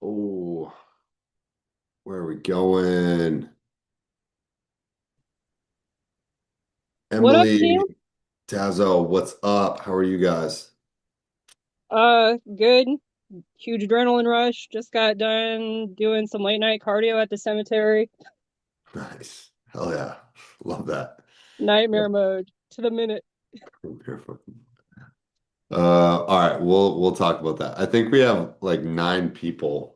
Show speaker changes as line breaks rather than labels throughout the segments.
Oh, where are we going?
What up,
Emily,
team?
Tazo, what's up? How are you guys?
Good. Huge adrenaline rush. Just got done doing some late night cardio at the cemetery.
Nice. Hell yeah. Love that.
Nightmare mode to the minute.
All right, we'll talk about that. I think we have like 9 people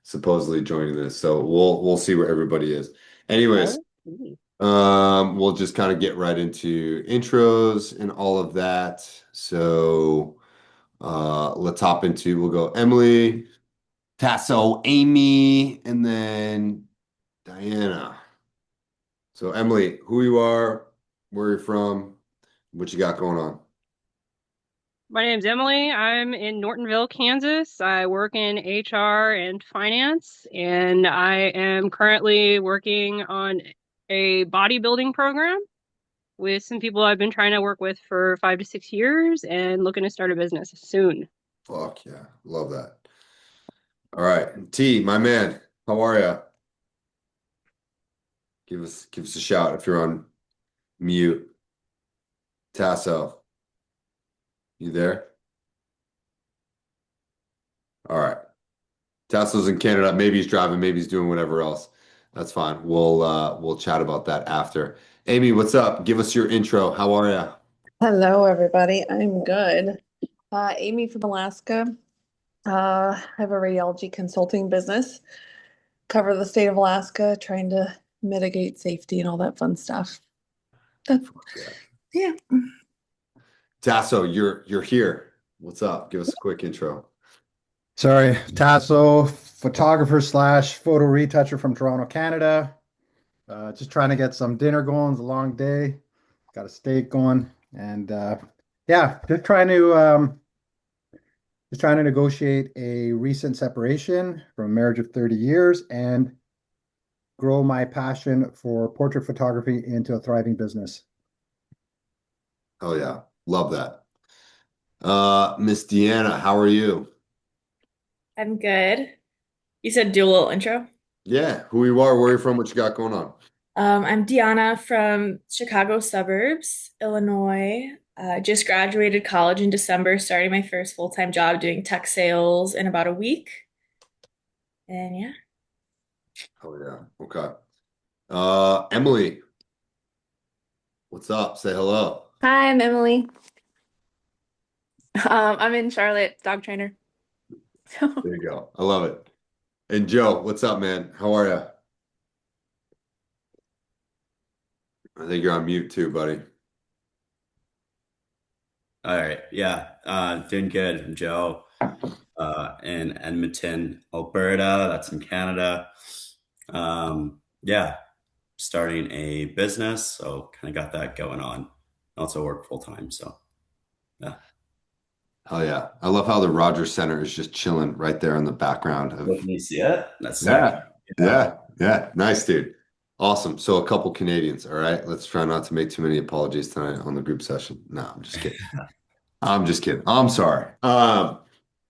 supposedly joining this, so we'll see where everybody is. Anyways,
Oh, ooh.
we'll just kind of get right into intros and all of that. So let's hop into we'll go Emily, Tasso, Amy, and then Diana. So Emily, who you are, where you're from, what you got going on?
My name's Emily. I'm in Nortonville, Kansas. I work in HR and finance, and I am currently working on a bodybuilding program with some people I've been trying to work with for 5 to 6 years and looking to start a business soon.
Fuck yeah, love that. All right, T, my man, how are you? Give us a shout if you're on mute. Tasso, you there? All right. Tasso's in Canada. Maybe he's driving, maybe he's doing whatever else. That's fine. We'll chat about that after. Amy, what's up? Give us your intro. How are you?
Hello, everybody. I'm good. Amy from Alaska. I have a radiology consulting business, cover the state of Alaska, trying to mitigate safety and all that fun stuff. That's,
Yeah.
yeah.
Tasso, you're here. What's up? Give us a quick intro.
Sorry, Tasso, photographer slash photo retoucher from Toronto, Canada. Just trying to get some dinner going. It's a long day. Got a steak going, and yeah, just trying to negotiate a recent separation from a marriage of 30 years and grow my passion for portrait photography into a thriving business.
Oh yeah, love that. Miss Deanna, how are you?
I'm good. You said do a little intro.
Yeah, who you are, where you from, what you got going on?
I'm Deanna from Chicago suburbs, Illinois. Just graduated college in December, starting my first full-time job doing tech sales in about a week. And yeah.
Oh yeah, okay. Emily, what's up? Say hello.
Hi, I'm Emily. I'm in Charlotte, dog trainer.
There you go. I love it. And Joe, what's up, man? How are you? I think you're on mute too, buddy.
All right. Yeah. Doing good. I'm Joe, in Edmonton, Alberta. That's in Canada. Yeah. Starting a business. So kind of got that going on. Also work full time. So yeah.
Hell yeah. I love how the Rogers Center is just chilling right there in the background
Well,
of
can you see it? That's sick.
yeah.
Yeah.
Yeah. Nice, dude. Awesome. So a couple Canadians, all right? Let's try not to make too many apologies tonight on the group session. No, I'm just kidding. I'm just kidding. I'm sorry.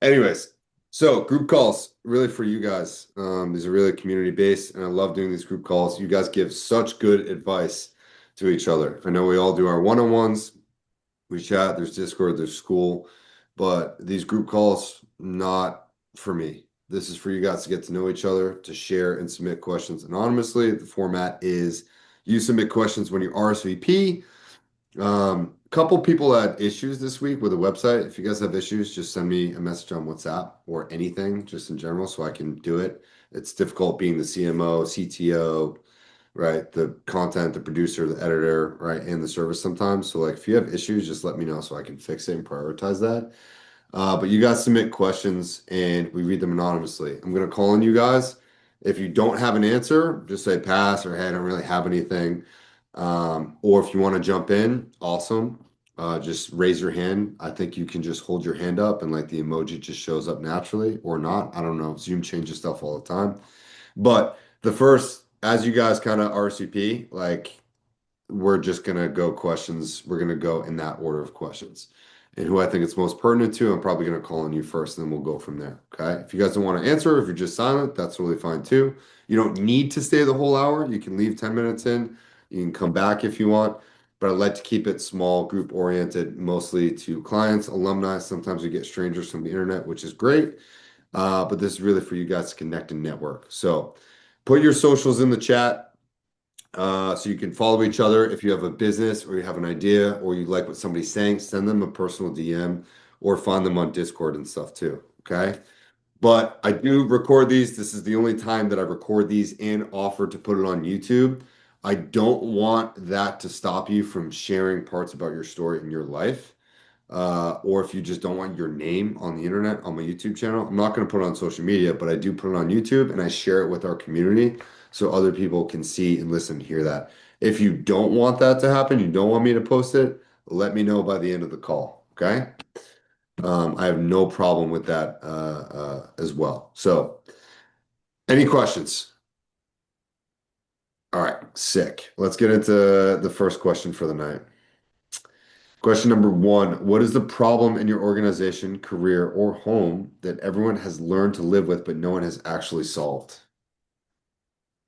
Anyways, so group calls really for you guys. These are really community based, and I love doing these group calls. You guys give such good advice to each other. I know we all do our one-on-ones, we chat, there's Discord, there's school, but these group calls, not for me. This is for you guys to get to know each other, to share and submit questions anonymously. The format is you submit questions when you RSVP. Couple people had issues this week with the website. If you guys have issues, just send me a message on WhatsApp or anything, just in general, so I can do it. It's difficult being the CMO, CTO, right? The content, the producer, the editor, right? And the service sometimes. So like if you have issues, just let me know so I can fix it and prioritize that. But you guys submit questions and we read them anonymously. I'm gonna call on you guys. If you don't have an answer, just say pass or hey, I don't really have anything. Or if you want to jump in, awesome. Just raise your hand. I think you can just hold your hand up and like the emoji just shows up naturally or not. I don't know. Zoom changes stuff all the time. But the first, as you guys kind of RCP, like we're just gonna go questions. We're gonna go in that order of questions. and who I think it's most pertinent to. I'm probably going to call on you first, and then we'll go from there. Okay. If you guys don't want to answer, if you're just silent, that's really fine too. You don't need to stay the whole hour. You can leave 10 minutes in. You can come back if you want, but I like to keep it small, group oriented, mostly to clients, alumni. Sometimes we get strangers from the internet, which is great. But this is really for you guys to connect and network. So put your socials in the chat. So you can follow each other. If you have a business or you have an idea or you like what somebody's saying, send them a personal DM or find them on Discord and stuff too. Okay. But I do record these. This is the only time that I record these and offer to put it on YouTube. I don't want that to stop you from sharing parts about your story in your life. Or if you just don't want your name on the internet on my YouTube channel, I'm not going to put it on social media, but I do put it on YouTube and I share it with our community so other people can see and listen and hear that. If you don't want that to happen, you don't want me to post it, let me know by the end of the call. Okay. I have no problem with that as well. So, any questions? All right, sick. Let's get into the first question for the night. Question number one, what is the problem in your organization, career, or home that everyone has learned to live with, but no one has actually solved?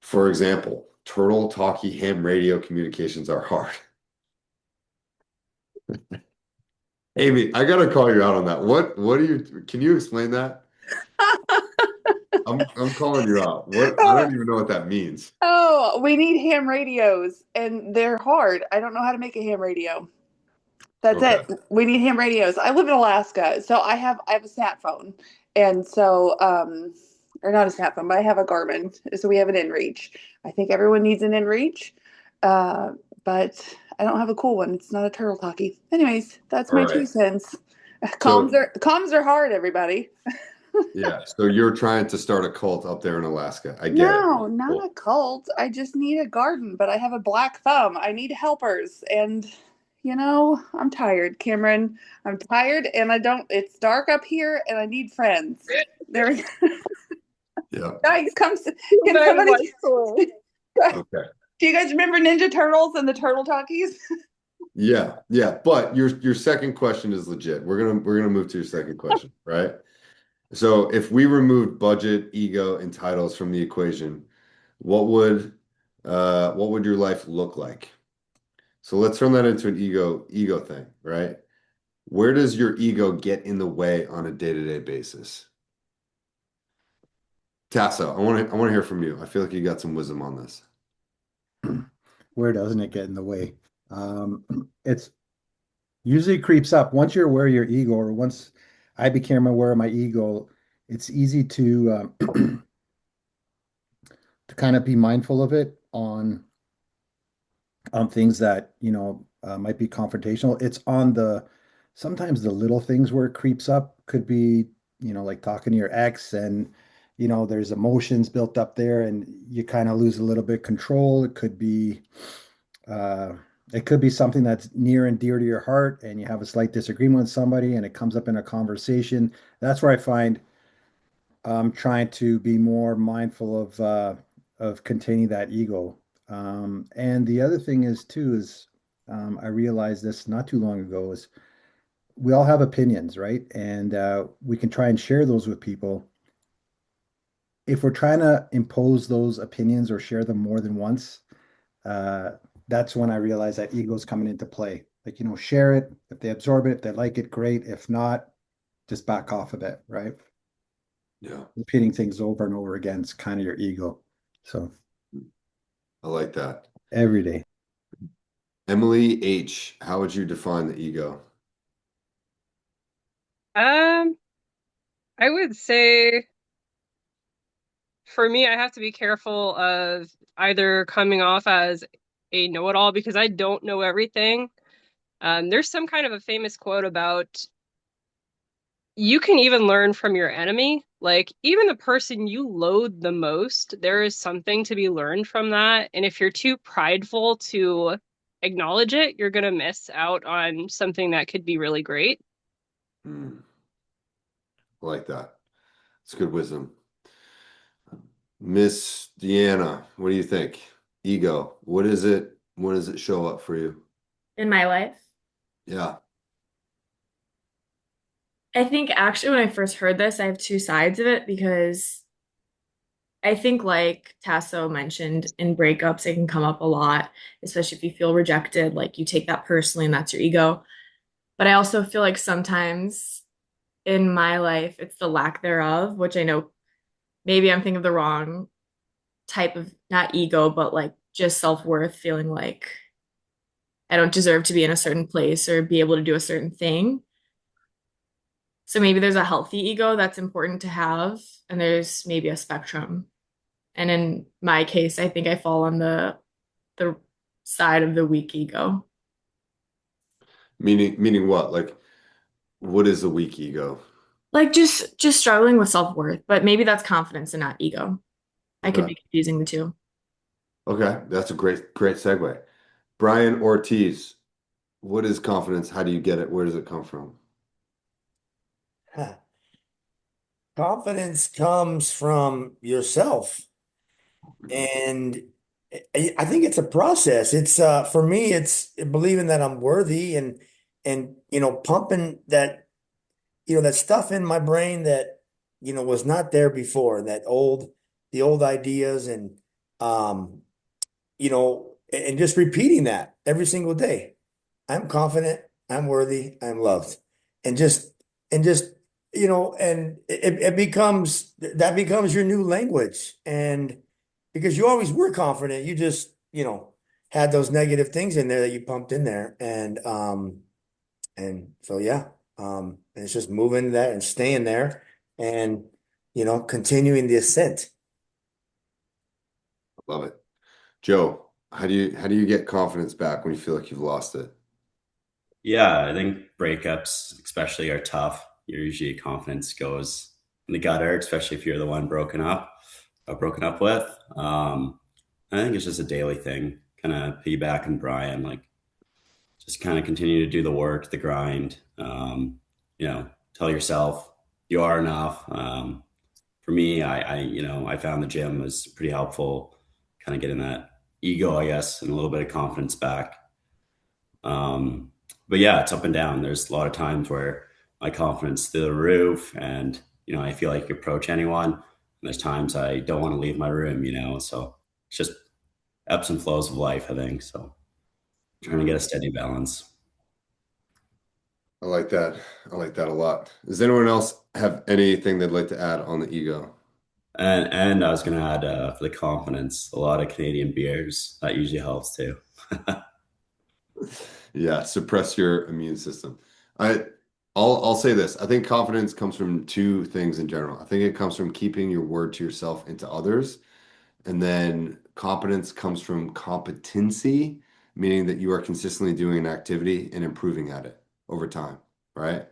For example, turtle, talkie, ham radio communications are hard. Amy, I gotta call you out on that. What do you, can you explain that? I'm calling you out. What, I don't even know what that means.
Oh, we need ham radios and they're hard. I don't know how to make a ham radio. That's
Okay.
it. We need ham radios. I live in Alaska, so I have a sat phone. And so or not a sat phone, but I have a Garmin. So we have an InReach. I think everyone needs an InReach. But I don't have a cool one. It's not a turtle talkie. Anyways, that's
All
my
right.
2 cents.
So,
Comms are hard, everybody.
yeah, so you're trying to start a cult up there in Alaska. I get it.
No, not
Cool.
a cult. I just need a garden, but I have a black thumb. I need helpers. And, I'm tired, Cameron. I'm tired and it's dark up here and I need friends. There we go.
Yeah.
Guys, can
Very
somebody,
much so.
Okay.
do you guys remember Ninja Turtles and the Turtle Talkies?
Yeah, yeah. But your second question is legit. We're gonna move to your second question, right? So if we removed budget, ego, and titles from the equation, what would your life look like? So let's turn that into an ego thing, right? Where does your ego get in the way on a day-to-day basis? Tasso, I want to hear from you. I feel like you got some wisdom on this.
Where doesn't it get in the way? It's usually creeps up once you're aware of your ego, or once I became aware of my ego, it's easy to to kind of be mindful of it on things that might be confrontational. It's on the sometimes the little things where it creeps up could be like talking to your ex, and there's emotions built up there and you kind of lose a little bit control. Uh it could be something that's near and dear to your heart and you have a slight disagreement with somebody and it comes up in a conversation. That's where I find I'm trying to be more mindful of containing that ego. And the other thing is too is I realized this not too long ago is we all have opinions, right? And we can try and share those with people. If we're trying to impose those opinions or share them more than once, uh, that's when I realize that ego's coming into play. Like, share it. If they absorb it, if they like it, great. If not, just back off a bit, right?
Yeah,
Repeating things over and over again is kind of your ego. So
I like that.
every day.
Emily H., how would you define the ego?
I would say for me, I have to be careful of either coming off as a know-it-all because I don't know everything. There's some kind of a famous quote about you can even learn from your enemy. Like, even the person you loathe the most, there is something to be learned from that. And if you're too prideful to acknowledge it, you're going to miss out on something that could be really great.
I like that. It's good wisdom. Miss Deanna, what do you think? Ego, what is it? When does it show up for you?
In my life.
Yeah.
I think actually when I first heard this, I have two sides of it because I think like Tasso mentioned in breakups, it can come up a lot, especially if you feel rejected, like you take that personally and that's your ego. But I also feel like sometimes in my life, it's the lack thereof, which I know maybe I'm thinking of the wrong type of not ego, but like just self-worth, feeling like I don't deserve to be in a certain place or be able to do a certain thing. So maybe there's a healthy ego that's important to have, and there's maybe a spectrum. And in my case, I think I fall on the side of the weak ego.
Meaning what? Like, what is a weak ego?
Like just struggling with self-worth, but maybe that's confidence and not ego. I could
Okay.
be confusing the two.
Okay. That's a great segue. Brian Ortiz, what is confidence? How do you get it? Where does it come from?
Huh. Confidence comes from yourself. And I think it's a process. It's for me, it's believing that I'm worthy and pumping that that stuff in my brain that was not there before, the old ideas um and just repeating that every single day. I'm confident, I'm worthy, I'm loved. And just and it becomes that becomes your new language. And because you always were confident, you just, had those negative things in there that you pumped in there. And so yeah, and it's just moving that and staying there and continuing the ascent.
Love it. Joe, how do you get confidence back when you feel like you've lost it?
Yeah, I think breakups, especially, are tough. Usually, confidence goes in the gutter, especially if you're the one broken up with. I think it's just a daily thing. Kind of piggyback on Brian, like just kind of continue to do the work, the grind. Tell yourself you are enough. For me, I found the gym was pretty helpful, kind of getting that ego, I guess, and a little bit of confidence back. Um, but yeah, it's up and down. There's a lot of times where my confidence is through the roof, and I feel like I can approach anyone. And there's times I don't want to leave my room, so it's just ebbs and flows of life, I think. So trying to get a steady balance.
I like that. I like that a lot. Does anyone else have anything they'd like to add on the ego?
And I was gonna add for the confidence, a lot of Canadian beers. That usually helps too.
Yeah, suppress your immune system. I I'll say this. I think confidence comes from two things in general. I think it comes from keeping your word to yourself and to others. And then competence comes from competency, meaning that you are consistently doing an activity and improving at it over time, right?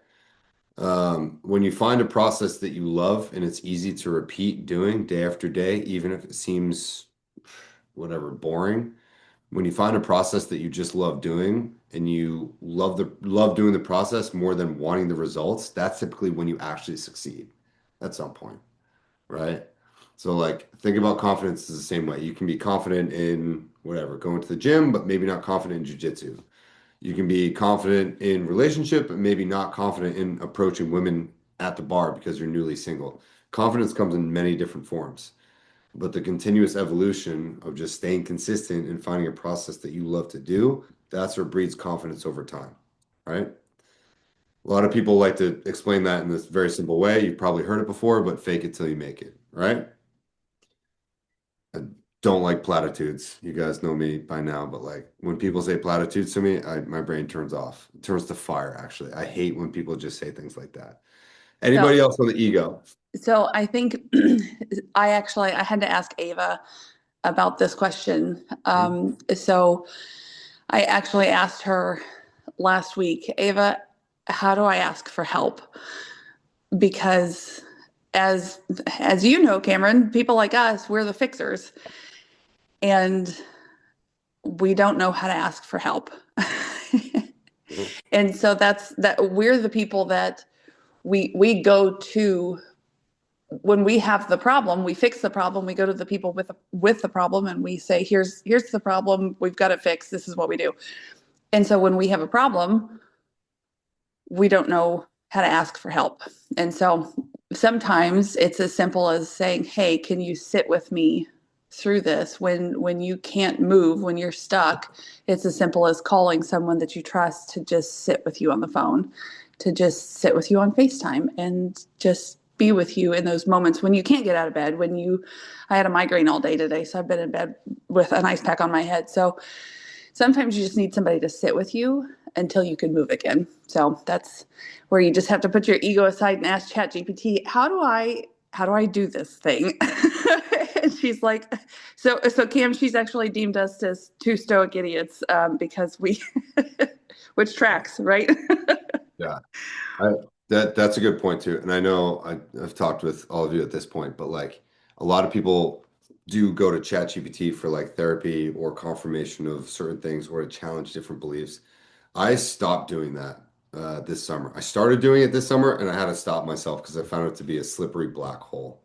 When you find a process that you love and it's easy to repeat doing day after day, even if it seems whatever, boring, when you find a process that you just love doing and you love doing the process more than wanting the results, that's typically when you actually succeed at some point, right? So like think about confidence is the same way. You can be confident in whatever, going to the gym, but maybe not confident in jujitsu. You can be confident in relationship, but maybe not confident in approaching women at the bar because you're newly single. Confidence comes in many different forms, but the continuous evolution of just staying consistent and finding a process that you love to do, that's what breeds confidence over time, right? A lot of people like to explain that in this very simple way. You've probably heard it before, but fake it till you make it, right? I don't like platitudes. You guys know me by now, but like when people say platitudes to me, my brain turns off. It turns to fire, actually. I hate when people just say things like that. Anybody else on the ego?
So I think I had to ask Ava about this question. So I actually asked her last week, Ava, how do I ask for help? Because as you know, Cameron, people like us, we're the fixers, and we don't know how to ask for help. And so that we're the people that we go to when we have the problem. We fix the problem, we go to the people with the problem, and we say, here's the problem, we've got it fixed, this is what we do. And so when we have a problem, we don't know how to ask for help. And so sometimes it's as simple as saying, hey, can you sit with me through this when you can't move, when you're stuck? It's as simple as calling someone that you trust to just sit with you on the phone, to just sit with you on FaceTime and just be with you in those moments when you can't get out of bed, I had a migraine all day today, so I've been in bed with an ice pack on my head. So sometimes you just need somebody to sit with you until you can move again. So that's where you just have to put your ego aside and ask ChatGPT, how do I do this thing? And she's like, so Cam, she's actually deemed us as two stoic idiots, because which tracks, right?
Yeah. That's a good point too. And I know I've talked with all of you at this point, but like a lot of people do go to ChatGPT for like therapy or confirmation of certain things or to challenge different beliefs. I stopped doing that this summer. I started doing it this summer and I had to stop myself because I found it to be a slippery black hole.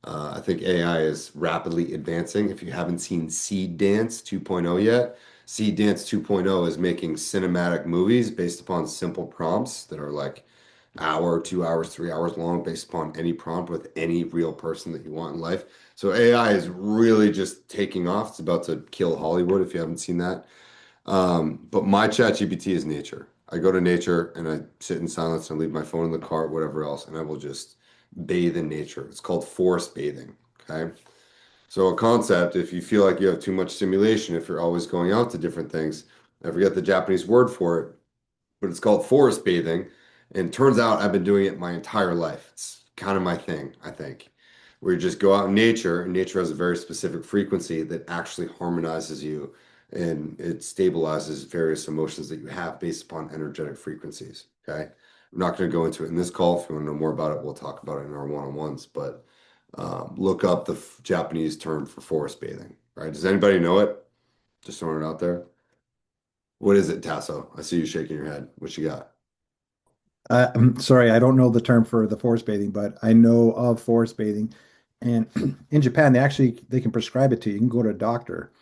I think AI is rapidly advancing. If you haven't seen Seed Dance 2.0 yet, Seed Dance 2.0 is making cinematic movies based upon simple prompts that are like hour, 2 hours, 3 hours long, based upon any prompt with any real person that you want in life. So AI is really just taking off. It's about to kill Hollywood if you haven't seen that. But my chat GPT is nature. I go to nature and I sit in silence and leave my phone in the car, whatever else, and I will just bathe in nature. It's called forest bathing. Okay. So a concept, if you feel like you have too much stimulation, if you're always going out to different things, I forget the Japanese word for it, but it's called forest bathing. And turns out I've been doing it my entire life. It's kind of my thing, I think, where you just go out in nature, and nature has a very specific frequency that actually harmonizes you and it stabilizes various emotions that you have based upon energetic frequencies. Okay. I'm not going to go into it in this call. If you want to know more about it, we'll talk about it in our one-on-ones, but look up the Japanese term for forest bathing. Right? Does anybody know it? Just throwing it out there. What is it, Tasso? I see you shaking your head. What you got?
I'm sorry, I don't know the term for the forest bathing, but I know of forest bathing. And in Japan, they can prescribe it to you. You can go to a doctor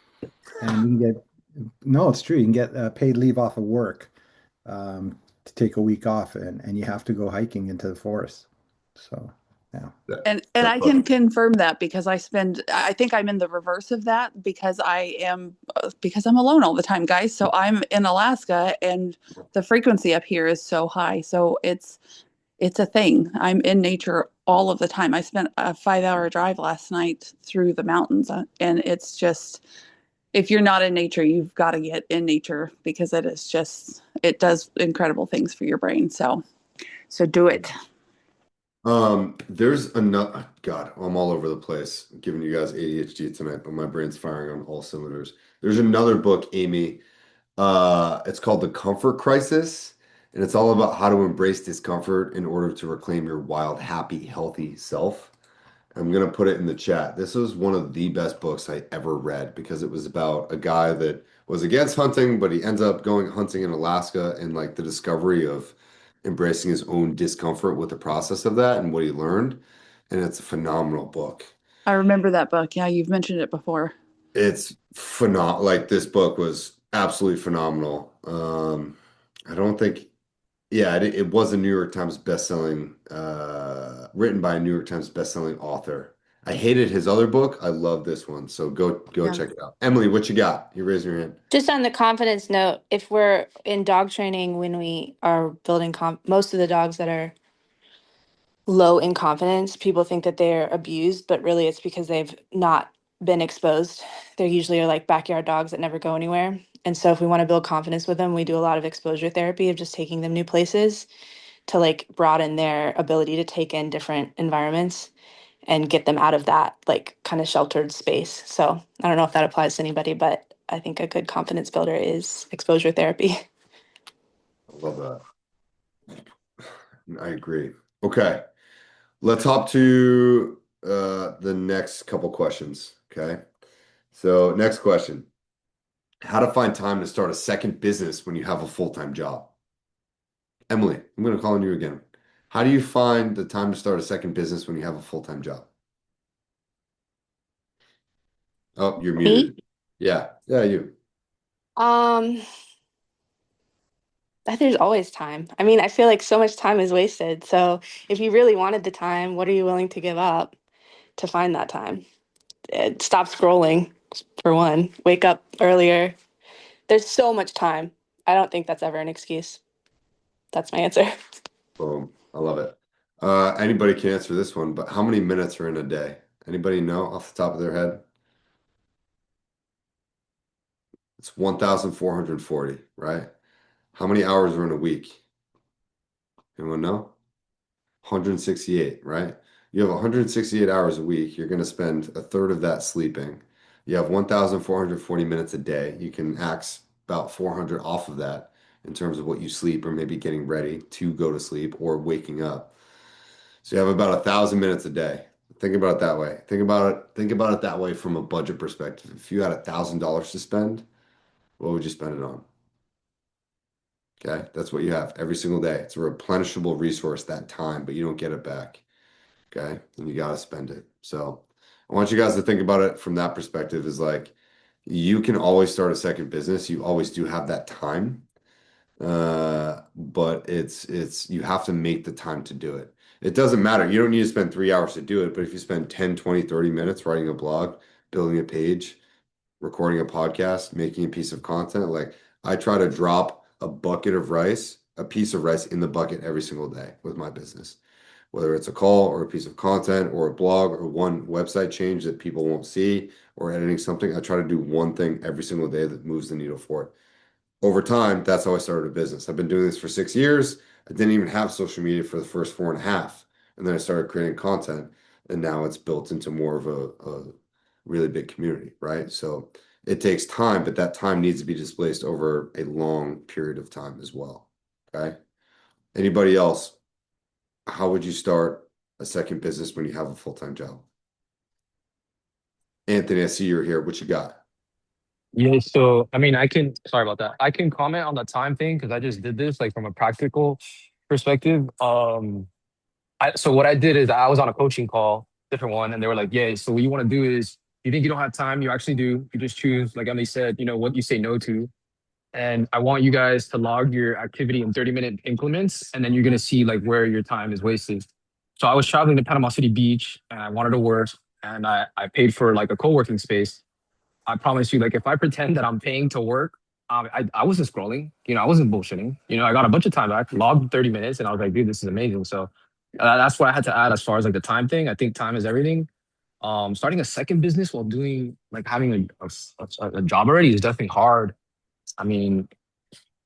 and you can get, no, it's true. You can get paid leave off of work to take a week off, and you have to go hiking into the forest. So, yeah.
And I can confirm that because I think I'm in the reverse of that because because I'm alone all the time, guys. So I'm in Alaska and the frequency up here is so high. So it's a thing. I'm in nature all of the time. I spent a 5-hour drive last night through the mountains, and it's just, if you're not in nature, you've got to get in nature because it does incredible things for your brain. So do it.
There's another, God, I'm all over the place giving you guys ADHD tonight, but my brain's firing on all cylinders. There's another book, Amy. It's called The Comfort Crisis, and it's all about how to embrace discomfort in order to reclaim your wild, happy, healthy self. I'm gonna put it in the chat. This was one of the best books I ever read because it was about a guy that was against hunting, but he ends up going hunting in Alaska and like the discovery of embracing his own discomfort with the process of that and what he learned. And it's a phenomenal book.
I remember that book. Yeah, you've mentioned it before.
It's phenomenal. Like this book was absolutely phenomenal. I don't think, yeah, it was a New York Times bestselling, written by a New York Times bestselling author. I hated his other book. I love this one. So go
Yeah.
check it out. Emily, what you got? You raise your hand.
Just on the confidence note, if we're in dog training, when we are building most of the dogs that are low in confidence, people think that they're abused, but really it's because they've not been exposed. They're usually like backyard dogs that never go anywhere. And so if we want to build confidence with them, we do a lot of exposure therapy of just taking them new places to like broaden their ability to take in different environments and get them out of that like kind of sheltered space. So I don't know if that applies to anybody, but I think a good confidence builder is exposure therapy.
I love that. I agree. Okay. Let's hop to the next couple questions. Okay. So next question. How to find time to start a second business when you have a full-time job? Emily, I'm going to call on you again. How do you find the time to start a second business when you have a full-time job? Oh, you're muted.
Me?
Yeah, you.
Um, there's always time. I mean, I feel like so much time is wasted. So if you really wanted the time, what are you willing to give up to find that time? Stop scrolling, for one. Wake up earlier. There's so much time. I don't think that's ever an excuse. That's my answer.
Boom. I love it. Anybody can answer this one, but how many minutes are in a day? Anybody know off the top of their head? It's 1,440, right? How many hours are in a week? Anyone know? 168, right? You have 168 hours a week. You're going to spend a third of that sleeping. You have 1,440 minutes a day. You can axe about 400 off of that in terms of what you sleep or maybe getting ready to go to sleep or waking up. So you have about 1,000 minutes a day. Think about it that way. Think about it that way from a budget perspective. If you had $1,000 to spend, what would you spend it on? Okay, that's what you have every single day. It's a replenishable resource, that time, but you don't get it back. Okay, and you got to spend it. So I want you guys to think about it from that perspective is like you can always start a second business. You always do have that time. But it's you have to make the time to do it. It doesn't matter. You don't need to spend 3 hours to do it, but if you spend 10, 20, 30 minutes writing a blog, building a page, recording a podcast, making a piece of content, like I try to drop a bucket of rice, a piece of rice in the bucket every single day with my business. Whether it's a call or a piece of content or a blog or one website change that people won't see or editing something, I try to do one thing every single day that moves the needle forward. Over time, that's how I started a business. I've been doing this for 6 years. I didn't even have social media for the first 4.5. And then I started creating content, and now it's built into more of a really big community, right? So it takes time, but that time needs to be displaced over a long period of time as well. Okay. Anybody else? How would you start a second business when you have a full-time job? Anthony, I see you're here. What you got?
Yeah, so I mean, sorry about that. I can comment on the time thing because I just did this like from a practical perspective. So what I did is I was on a coaching call, different one, and they were like, "Yeah, so what you want to do is you think you don't have time, you actually do. You just choose, like Emily said, what you say no to. And I want you guys to log your activity in 30-minute increments, and then you're gonna see like where your time is wasted." So I was traveling to Panama City Beach and I wanted to work, and I paid for like a co-working space. I promise you, like if I pretend that I'm paying to work, I wasn't scrolling, I wasn't bullshitting. I got a bunch of time. I logged 30 minutes and I was like, dude, this is amazing. So that's what I had to add as far as like the time thing. I think time is everything. Starting a second business while doing like having a job already is definitely hard. I mean,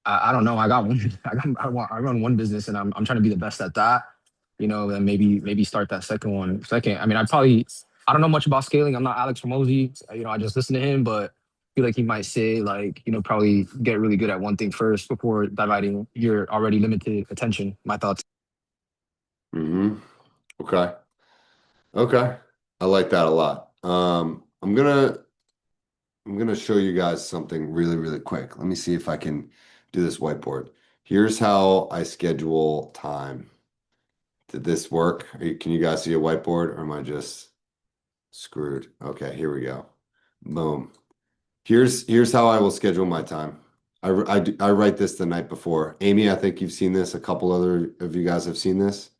I don't know. I got one. I run one business, and I'm trying to be the best at that. And maybe start that second one. Second, I mean, I don't know much about scaling. I'm not Alex Ramosi. I just listen to him, but I feel like he might say like, probably get really good at one thing first before dividing your already limited attention. My thoughts.
Mm-hmm. Okay. Okay. I like that a lot. I'm gonna show you guys something really, really quick. Let me see if I can do this whiteboard. Here's how I schedule time. Did this work? Can you guys see a whiteboard or am I just screwed? Okay, here we go. Boom. Here's how I will schedule my time. I write this the night before. Amy, I think you've seen this. A couple other of you guys have seen this.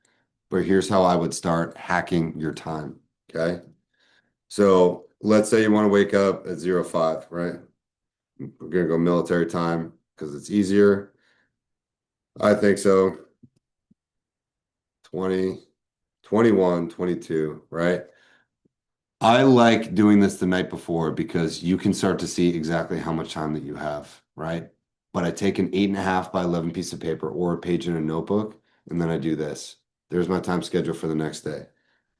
But here's how I would start hacking your time. Okay. So let's say you want to wake up at 05, right? We're gonna go military time because it's easier. I think so. 20, 21, 22, right? I like doing this the night before because you can start to see exactly how much time that you have, right? But I take an 8.5 by 11 piece of paper or a page in a notebook, and then I do this. There's my time schedule for the next day.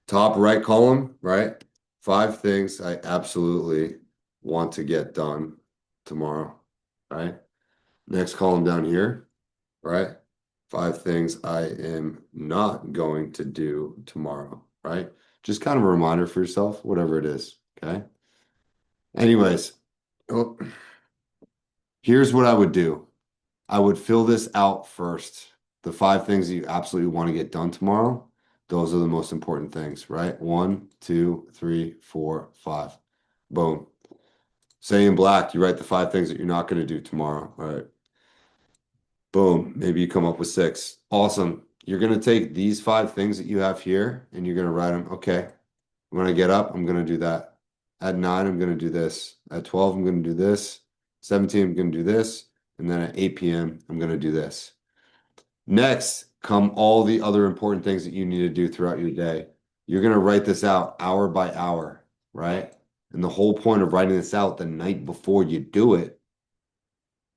Top right column, right? 5 things I absolutely want to get done tomorrow, right? Next column down here, right? 5 things I am not going to do tomorrow, right? Just kind of a reminder for yourself, whatever it is, okay? Anyways, here's what I would do. I would fill this out first. The 5 things that you absolutely want to get done tomorrow. Those are the most important things, right? 1, 2, 3, 4, 5. Boom. Say in black, you write the 5 things that you're not going to do tomorrow, right? Boom. Maybe you come up with 6. Awesome. You're going to take these 5 things that you have here and you're going to write them. Okay. When I get up, I'm going to do that. At 9, I'm going to do this. At 12, I'm going to do this. 17, I'm going to do this. And then at 8 p.m., I'm going to do this. Next come all the other important things that you need to do throughout your day. You're going to write this out hour by hour, right? And the whole point of writing this out the night before you do it,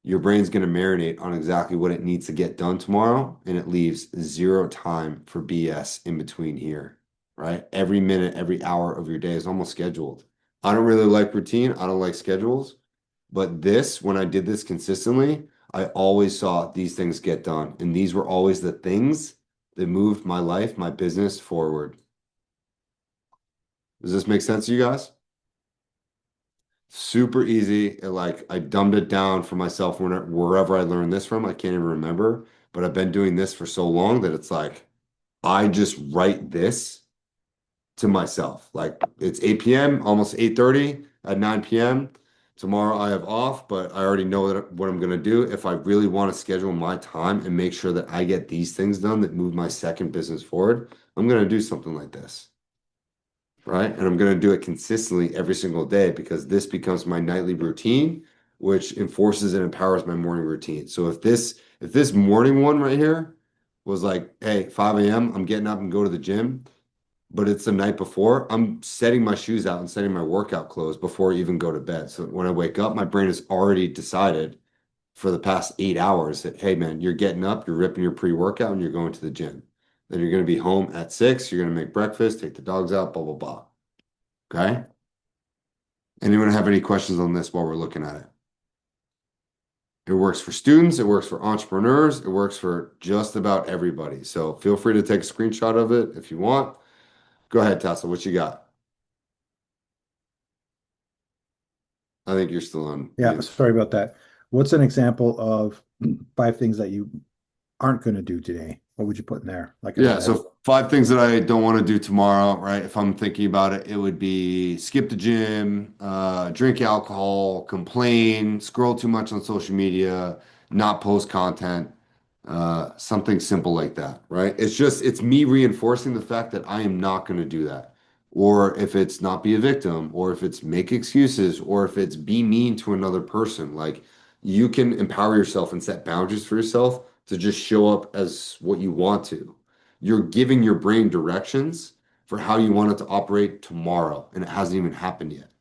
your brain's going to marinate on exactly what it needs to get done tomorrow, and it leaves 0 time for BS in between here, right? Every minute, every hour of your day is almost scheduled. I don't really like routine. I don't like schedules. But this, when I did this consistently, I always saw these things get done. And these were always the things that moved my life, my business forward. Does this make sense to you guys? Super easy. I dumbed it down for myself wherever I learned this from. I can't even remember, but I've been doing this for so long that it's like I just write this to myself. Like it's 8 p.m., almost 8:30 at 9 p.m. Tomorrow I have off, but I already know what I'm going to do. If I really want to schedule my time and make sure that I get these things done that move my second business forward, I'm going to do something like this. Right? And I'm going to do it consistently every single day because this becomes my nightly routine, which enforces and empowers my morning routine. So if this morning one right here was like, hey, 5 a.m., I'm getting up and go to the gym, but it's the night before, I'm setting my shoes out and setting my workout clothes before I even go to bed. So when I wake up, my brain has already decided for the past 8 hours that, hey, man, you're getting up, you're ripping your pre-workout, and you're going to the gym. Then you're going to be home at 6. You're going to make breakfast, take the dogs out, blah, blah, blah. Okay? Anyone have any questions on this while we're looking at it? It works for students, it works for entrepreneurs, it works for just about everybody. So feel free to take a screenshot of it if you want. Go ahead, Tessa, what you got? I think you're still on.
Yeah,
mute.
sorry about that. What's an example of 5 things that you aren't going to do today? What would you put in there? Like,
Yeah, so 5 things that I don't want to do tomorrow, right? If I'm thinking about it, it would be skip the gym, drink alcohol, complain, scroll too much on social media, not post content, something simple like that, right? It's me reinforcing the fact that I am not going to do that. Or if it's not be a victim, or if it's make excuses, or if it's be mean to another person, like you can empower yourself and set boundaries for yourself to just show up as what you want to. You're giving your brain directions for how you want it to operate tomorrow, and it hasn't even happened yet.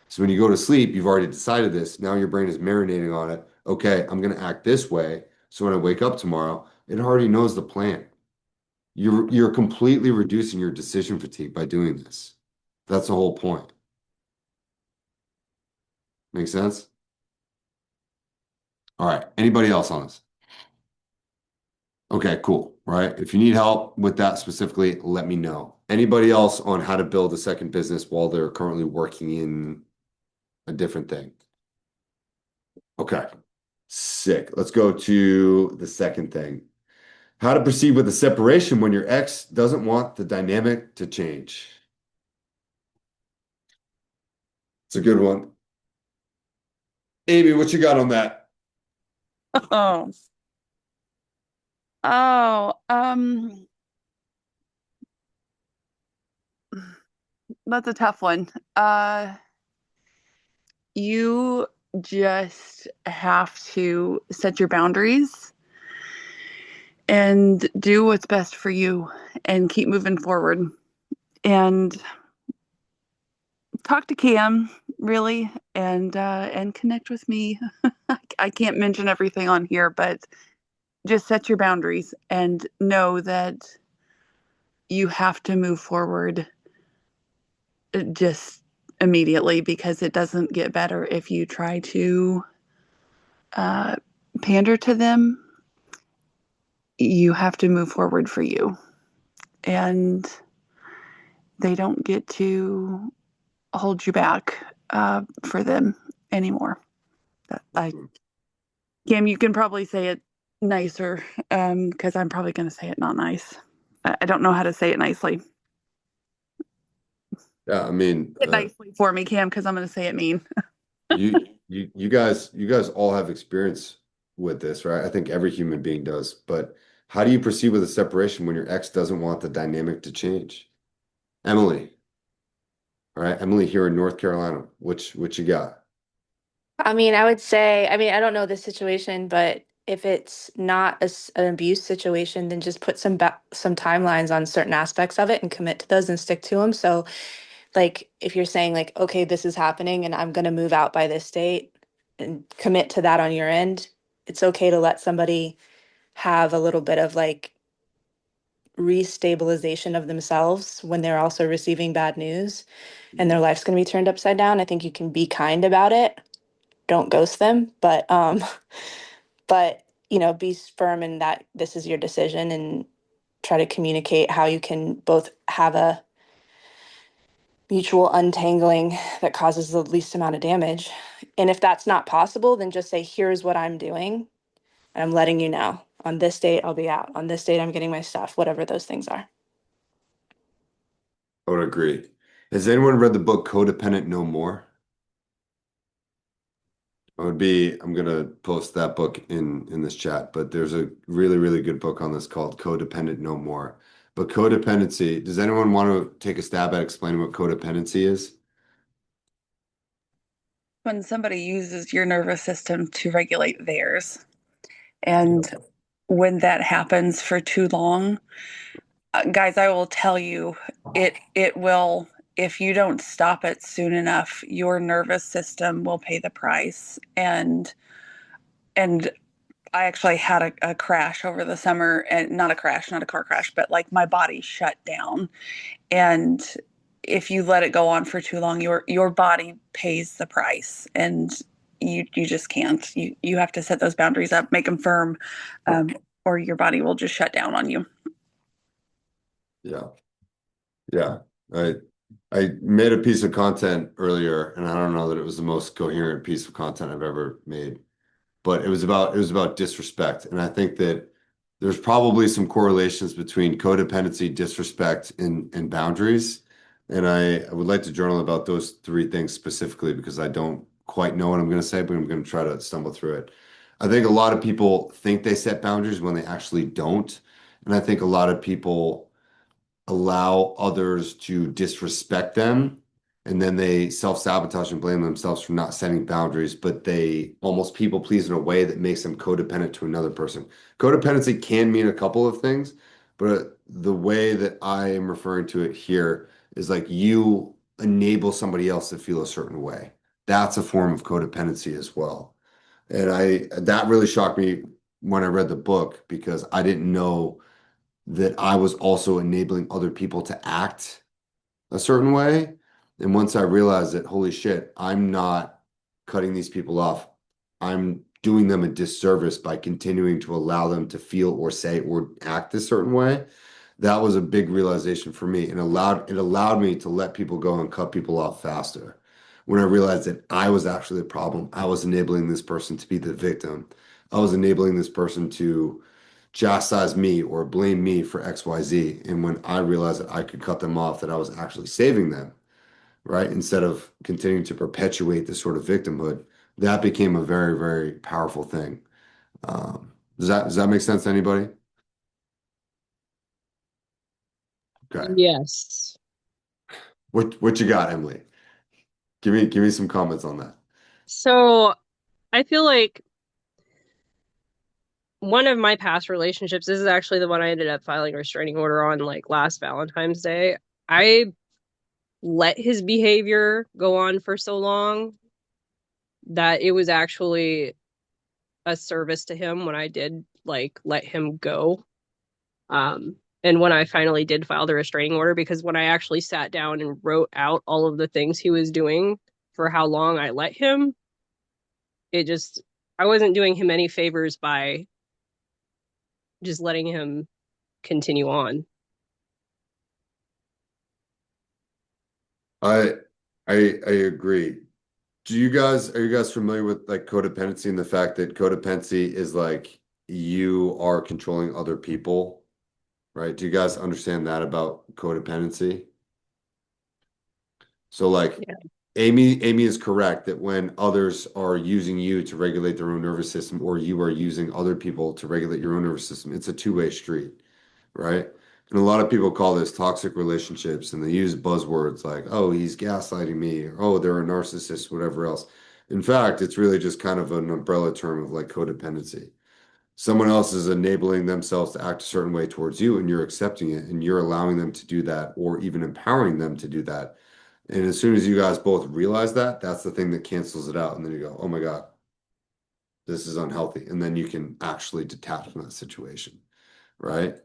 So when you go to sleep, you've already decided this. Now your brain is marinating on it. Okay, I'm going to act this way. So when I wake up tomorrow, it already knows the plan. You're completely reducing your decision fatigue by doing this. That's the whole point. Make sense? All right. Anybody else on this? Okay, cool. Right. If you need help with that specifically, let me know. Anybody else on how to build a second business while they're currently working in a different thing? Okay. Sick. Let's go to the second thing. How to proceed with the separation when your ex doesn't want the dynamic to change. It's a good one. Amy, what you got on that?
Oh. Oh, that's a tough one. You just have to set your boundaries and do what's best for you and keep moving forward. And talk to Cam, really, and connect with me. I can't mention everything on here, but just set your boundaries and know that you have to move forward just immediately, because it doesn't get better if you try to pander to them. You have to move forward for you, and they don't get to hold you back for them anymore. Cam, you can probably say it nicer, because I'm probably going to say it not nice. I don't know how to say it nicely.
Yeah, I mean,
Say it nicely for me, Cam, because I'm going to say it mean.
you guys all have experience with this, right? I think every human being does, but how do you proceed with a separation when your ex doesn't want the dynamic to change? Emily, all right, Emily here in North Carolina, what you got?
I mean, I would say, I mean, I don't know the situation, but if it's not an abuse situation, then just put some timelines on certain aspects of it and commit to those and stick to them. So, like, if you're saying like, okay, this is happening and I'm going to move out by this date and commit to that on your end, it's okay to let somebody have a little bit of like restabilization of themselves when they're also receiving bad news and their life's going to be turned upside down. I think you can be kind about it. Don't ghost them, but be firm in that this is your decision and try to communicate how you can both have a mutual untangling that causes the least amount of damage. And if that's not possible, then just say, here's what I'm doing. And I'm letting you know on this date, I'll be out. On this date, I'm getting my stuff, whatever those things are.
I would agree. Has anyone read the book Codependent No More? I'm gonna post that book in this chat, but there's a really, really good book on this called Codependent No More. But codependency, does anyone want to take a stab at explaining what codependency is?
When somebody uses your nervous system to regulate theirs. And when that happens for too long, guys, I will tell you, it will, if you don't stop it soon enough, your nervous system will pay the price. And I actually had a crash over the summer, and not a crash, not a car crash, but like my body shut down. And if you let it go on for too long, your body pays the price, and you just can't. You have to set those boundaries up, make them firm, or your body will just shut down on you.
Yeah. Yeah. I made a piece of content earlier, and I don't know that it was the most coherent piece of content I've ever made, but it was about disrespect. And I think that there's probably some correlations between codependency, disrespect, and boundaries. And I would like to journal about those three things specifically because I don't quite know what I'm going to say, but I'm going to try to stumble through it. I think a lot of people think they set boundaries when they actually don't. And I think a lot of people allow others to disrespect them, and then they self-sabotage and blame themselves for not setting boundaries, but they almost people please in a way that makes them codependent to another person. Codependency can mean a couple of things, but the way that I am referring to it here is like you enable somebody else to feel a certain way. That's a form of codependency as well. And that really shocked me when I read the book because I didn't know that I was also enabling other people to act a certain way. And once I realized that, holy shit, I'm not cutting these people off. I'm doing them a disservice by continuing to allow them to feel or say or act a certain way. That was a big realization for me and it allowed me to let people go and cut people off faster. When I realized that I was actually the problem, I was enabling this person to be the victim. I was enabling this person to chastise me or blame me for XYZ. And when I realized that I could cut them off, that I was actually saving them, right? Instead of continuing to perpetuate this sort of victimhood, that became a very, very powerful thing. Does that make sense to anybody? Okay.
Yes.
What you got, Emily? Give me some comments on that.
So I feel like one of my past relationships, this is actually the one I ended up filing a restraining order on like last Valentine's Day. I let his behavior go on for so long that it was actually a service to him when I did like let him go. And when I finally did file the restraining order, because when I actually sat down and wrote out all of the things he was doing for how long I let him, I wasn't doing him any favors by just letting him continue on.
I I agree. Are you guys familiar with like codependency and the fact that codependency is like you are controlling other people, right? Do you guys understand that about codependency? So like
Yeah.
Amy is correct that when others are using you to regulate their own nervous system, or you are using other people to regulate your own nervous system, it's a two-way street, right? And a lot of people call this toxic relationships, and they use buzzwords like, oh, he's gaslighting me, or oh, they're a narcissist, whatever else. In fact, it's really just kind of an umbrella term of like codependency. Someone else is enabling themselves to act a certain way towards you, and you're accepting it, and you're allowing them to do that, or even empowering them to do that. And as soon as you guys both realize that, that's the thing that cancels it out. And then you go, oh my God, this is unhealthy. And then you can actually detach from that situation, right?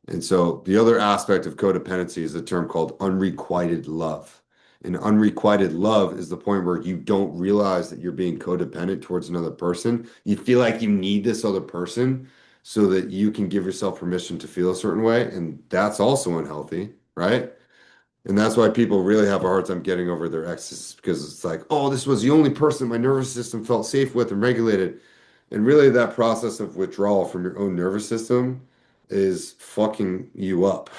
And so the other aspect of codependency is a term called unrequited love. And unrequited love is the point where you don't realize that you're being codependent towards another person. You feel like you need this other person so that you can give yourself permission to feel a certain way. And that's also unhealthy, right? And that's why people really have a hard time getting over their exes, because it's like, oh, this was the only person my nervous system felt safe with and regulated. And really, that process of withdrawal from your own nervous system is fucking you up,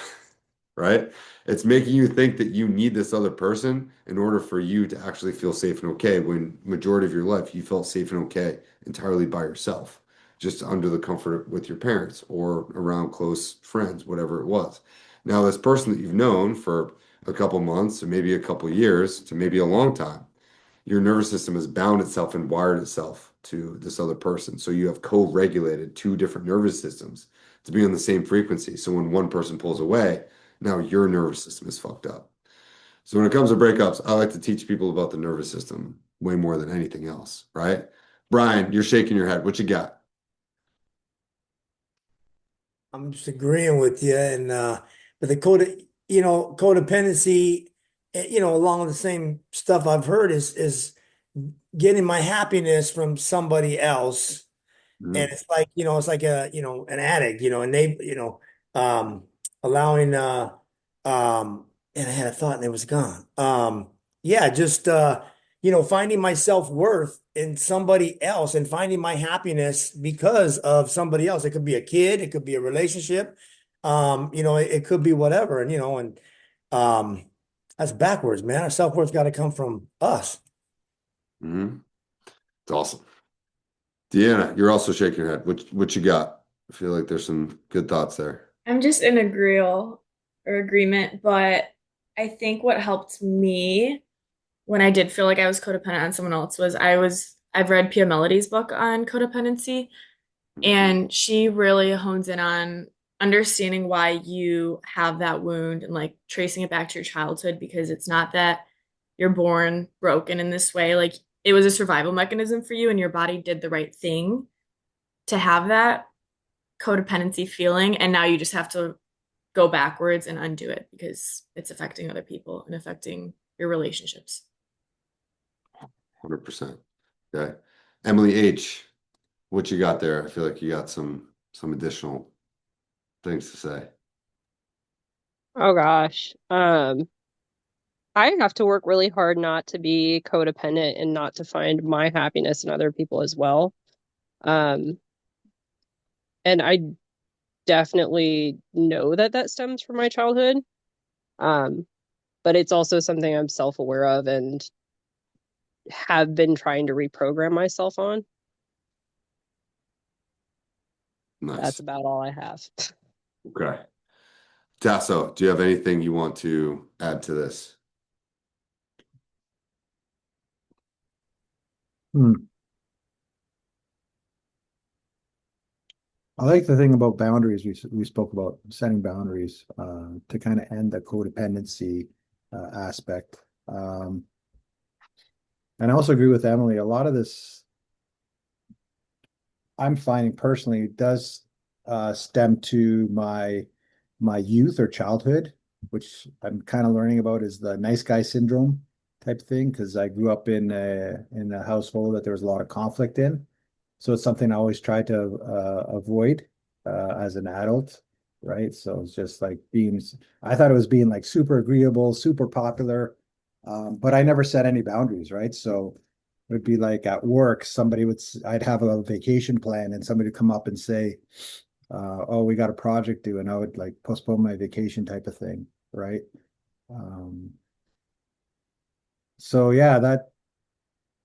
right? It's making you think that you need this other person in order for you to actually feel safe and okay, when majority of your life you felt safe and okay entirely by yourself, just under the comfort with your parents or around close friends, whatever it was. Now, this person that you've known for a couple months, or maybe a couple years, to maybe a long time, your nervous system has bound itself and wired itself to this other person. So you have co-regulated two different nervous systems to be on the same frequency. So when one person pulls away, now your nervous system is fucked up. So when it comes to breakups, I like to teach people about the nervous system way more than anything else, right? Brian, you're shaking your head. What you got?
I'm just agreeing with you, and but the codependency, along the same stuff I've heard is getting my happiness from somebody else, and
Mhm.
it's like it's like an addict, and they allowing and I had a thought and it was gone. Yeah, just finding my self-worth in somebody else and finding my happiness because of somebody else. It could be a kid, it could be a relationship, it could be whatever, and um that's backwards, man. Our self-worth got to come from us.
Mhm. It's awesome. Deanna, you're also shaking your head. What you got? I feel like there's some good thoughts there.
I'm just in agreement, but I think what helped me when I did feel like I was codependent on someone else was I've read Pia Melody's book on codependency, and she really hones in on understanding why you have that wound and like tracing it back to your childhood, because it's not that you're born broken in this way. Like it was a survival mechanism for you, and your body did the right thing to have that codependency feeling, and now you just have to go backwards and undo it because it's affecting other people and affecting your relationships.
100%. Okay. Emily H., what you got there? I feel like you got some additional things to say.
Oh gosh. I have to work really hard not to be codependent and not to find my happiness in other people as well. Um, and I definitely know that that stems from my childhood. Um, but it's also something I'm self-aware of and have been trying to reprogram myself on.
Nice.
That's about all I have.
Okay. Tasso, do you have anything you want to add to this?
I like the thing about boundaries. We spoke about setting boundaries to kind of end the codependency aspect. And I also agree with Emily. A lot of this I'm finding personally does stem to my youth or childhood, which I'm kind of learning about is the nice guy syndrome type thing, because I grew up in a household that there was a lot of conflict in. So it's something I always try to avoid as an adult, right? So it's just like I thought it was being like super agreeable, super popular, but I never set any boundaries, right? So it would be like at work, I'd have a vacation plan and somebody would come up and say, oh, we got a project due, and I would like postpone my vacation type of thing, right? Um, So yeah,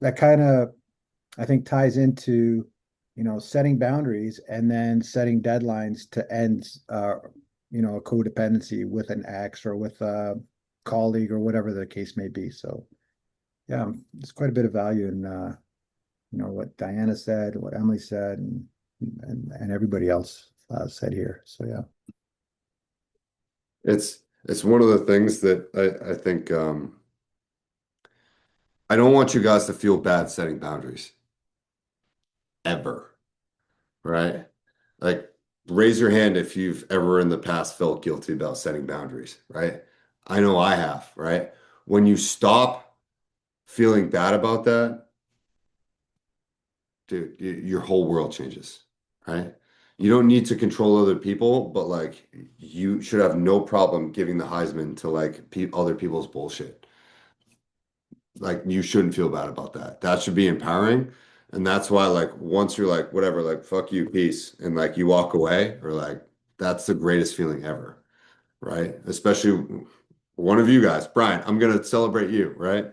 that kind of, I think, ties into, setting boundaries and then setting deadlines to end, a codependency with an ex or with a colleague or whatever the case may be. So yeah, there's quite a bit of value in, what Diana said, what Emily said, and everybody else said here. So yeah.
It's one of the things that I think I don't want you guys to feel bad setting boundaries ever, right? Like raise your hand if you've ever in the past felt guilty about setting boundaries, right? I know I have, right? When you stop feeling bad about that, dude, your whole world changes, right? You don't need to control other people, but like you should have no problem giving the Heisman to like other people's bullshit. Like you shouldn't feel bad about that. That should be empowering. And that's why like once you're like, whatever, like fuck you, peace, and like you walk away, or like that's the greatest feeling ever, right? Especially one of you guys, Brian, I'm gonna celebrate you, right?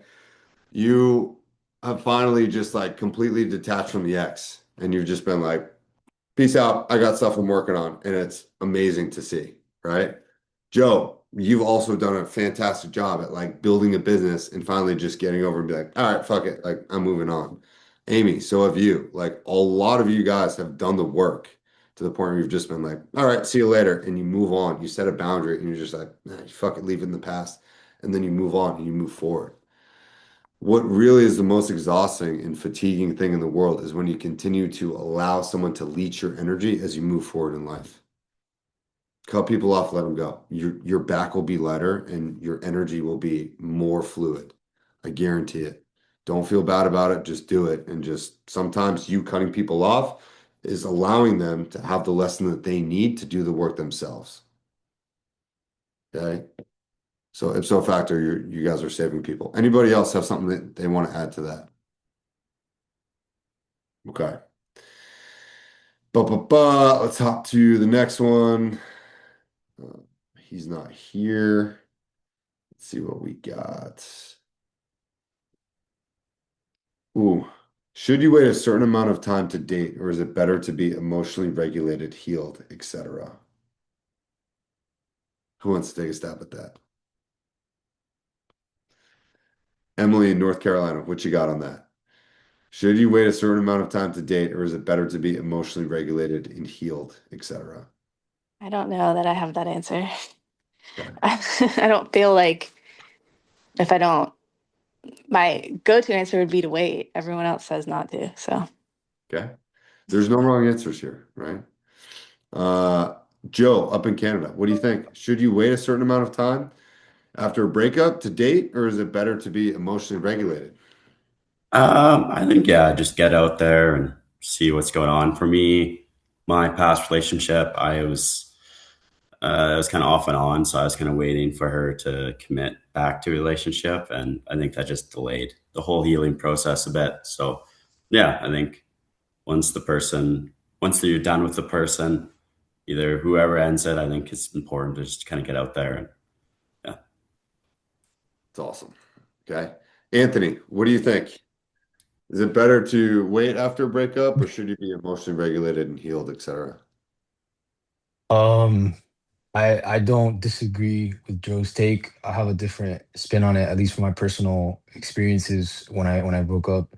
You have finally just like completely detached from the ex, and you've just been like, peace out. I got stuff I'm working on, and it's amazing to see, right? Joe, you've also done a fantastic job at like building a business and finally just getting over and be like, all right, fuck it. Like I'm moving on. Amy, so have you. Like a lot of you guys have done the work to the point where you've just been like, all right, see you later. And you move on. You set a boundary and you're just like, nah, you fuck it, leave it in the past. And then you move on and you move forward. What really is the most exhausting and fatiguing thing in the world is when you continue to allow someone to leech your energy as you move forward in life. Cut people off, let them go. Your back will be lighter and your energy will be more fluid. I guarantee it. Don't feel bad about it. Just do it. And just sometimes you cutting people off is allowing them to have the lesson that they need to do the work themselves. Okay. So ipso facto, you guys are saving people. Anybody else have something that they want to add to that? Okay. Let's hop to the next one. He's not here. Let's see what we got. Ooh. Should you wait a certain amount of time to date, or is it better to be emotionally regulated, healed, etc.? Who wants to take a stab at that? Emily in North Carolina, what you got on that? Should you wait a certain amount of time to date, or is it better to be emotionally regulated and healed, etc.?
I don't know that I have that answer.
Okay.
I don't feel like if I don't, my go-to answer would be to wait. Everyone else says not to. So
Okay. There's no wrong answers here, right? Joe, up in Canada, what do you think? Should you wait a certain amount of time after a breakup to date, or is it better to be emotionally regulated?
I think yeah, just get out there and see what's going on. For me, my past relationship, I was kind of off and on, so I was kind of waiting for her to commit back to a relationship, and I think that just delayed the whole healing process a bit. So yeah, I think once you're done with the person, either whoever ends it, I think it's important to just kind of get out there and yeah.
It's awesome. Okay. Anthony, what do you think? Is it better to wait after a breakup, or should you be emotionally regulated and healed, etc.?
Um, I don't disagree with Joe's take. I have a different spin on it, at least from my personal experiences when I broke up.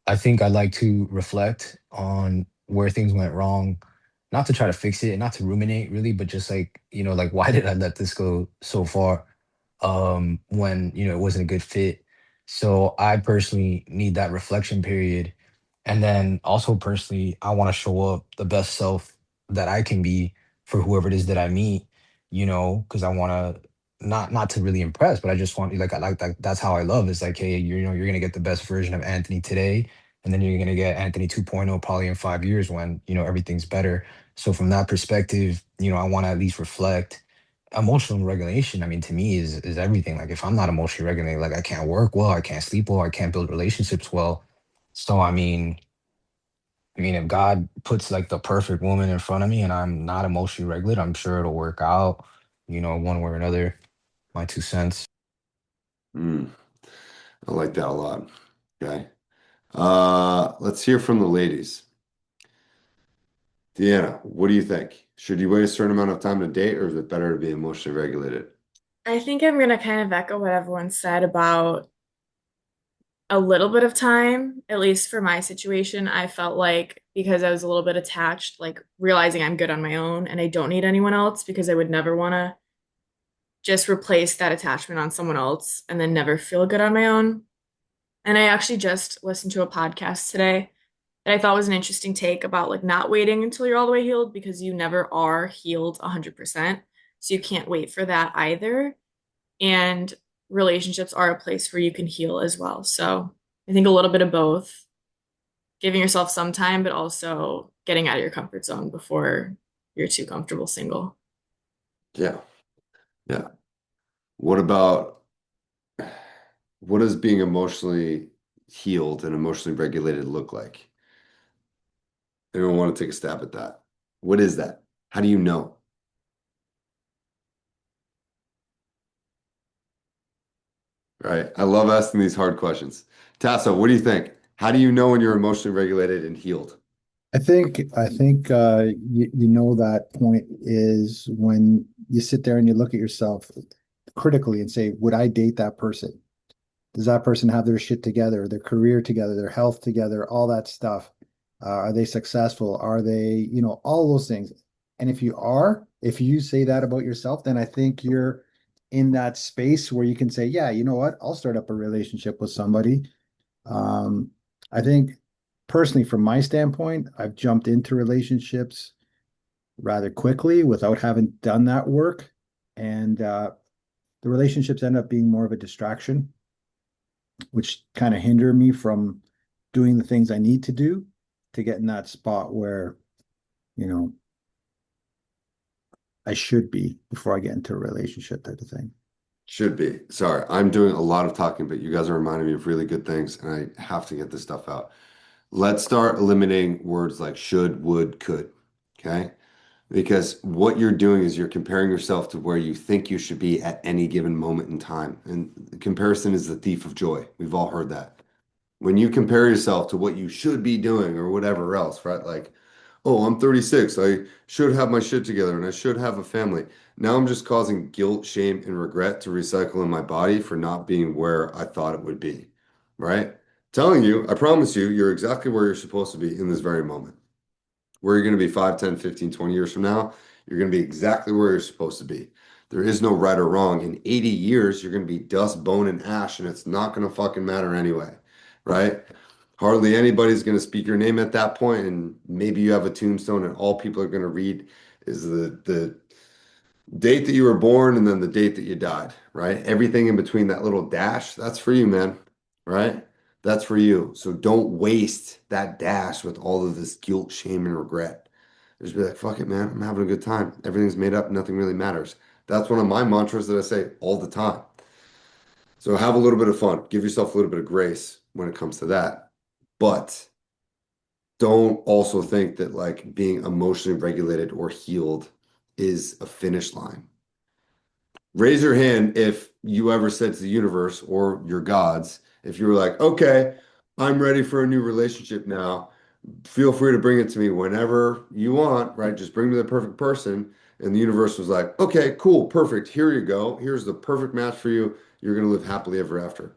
I think I like to reflect on where things went wrong, not to try to fix it, not to ruminate really, but just like, like why did I let this go so far? When, it wasn't a good fit. So I personally need that reflection period. And then also personally, I want to show up the best self that I can be for whoever it is that I meet, because I want to not to really impress, but I just want like I like that that's how I love. It's like, hey, you're gonna get the best version of Anthony today, and then you're gonna get Anthony 2.0 probably in 5 years when everything's better. So from that perspective, I want to at least reflect. Emotional regulation, I mean, to me is everything. Like if I'm not emotionally regulated, like I can't work well, I can't sleep well, I can't build relationships well. So I mean, if God puts like the perfect woman in front of me and I'm not emotionally regulated, I'm sure it'll work out, one way or another. My 2 cents.
Hmm. I like that a lot. Okay. Let's hear from the ladies. Deanna, what do you think? Should you wait a certain amount of time to date, or is it better to be emotionally regulated?
I think I'm gonna kind of echo what everyone said about a little bit of time, at least for my situation. I felt like because I was a little bit attached, like realizing I'm good on my own and I don't need anyone else because I would never want to just replace that attachment on someone else and then never feel good on my own. And I actually just listened to a podcast today that I thought was an interesting take about like not waiting until you're all the way healed because you never are healed 100%. So you can't wait for that either. And relationships are a place where you can heal as well. So I think a little bit of both, giving yourself some time, but also getting out of your comfort zone before you're too comfortable single.
Yeah. Yeah. What about what does being emotionally healed and emotionally regulated look like? Anyone want to take a stab at that? What is that? How do you know? Right. I love asking these hard questions. Tasso, what do you think? How do you know when you're emotionally regulated and healed?
I think you know that point is when you sit there and you look at yourself critically and say, would I date that person? Does that person have their shit together, their career together, their health together, all that stuff? Are they successful? Are they, all those things? And if you say that about yourself, then I think you're in that space where you can say, yeah, you know what? I'll start up a relationship with somebody. Um, I think personally, from my standpoint, I've jumped into relationships rather quickly without having done that work. And the relationships end up being more of a distraction, which kind of hinder me from doing the things I need to do to get in that spot where, you know, I should be before I get into a relationship type of thing.
Should be. Sorry, I'm doing a lot of talking, but you guys are reminding me of really good things, and I have to get this stuff out. Let's start eliminating words like should, would, could. Okay? Because what you're doing is you're comparing yourself to where you think you should be at any given moment in time. And comparison is the thief of joy. We've all heard that. When you compare yourself to what you should be doing or whatever else, right? Like, oh, I'm 36. I should have my shit together and I should have a family. Now I'm just causing guilt, shame, and regret to recycle in my body for not being where I thought it would be, right? Telling you, I promise you, you're exactly where you're supposed to be in this very moment. Where you're going to be 5, 10, 15, 20 years from now, you're going to be exactly where you're supposed to be. There is no right or wrong. In 80 years, you're going to be dust, bone, and ash, and it's not going to fucking matter anyway, right? Hardly anybody's going to speak your name at that point, and maybe you have a tombstone, and all people are going to read is the date that you were born and then the date that you died, right? Everything in between that little dash, that's for you, man, right? That's for you. So don't waste that dash with all of this guilt, shame, and regret. Just be like, fuck it, man. I'm having a good time. Everything's made up. Nothing really matters. That's one of my mantras that I say all the time. So have a little bit of fun. Give yourself a little bit of grace when it comes to that. But don't also think that like being emotionally regulated or healed is a finish line. Raise your hand if you ever said to the universe or your gods, if you were like, okay, I'm ready for a new relationship now. Feel free to bring it to me whenever you want, right? Just bring me the perfect person. And the universe was like, okay, cool, perfect. Here you go. Here's the perfect match for you. You're going to live happily ever after.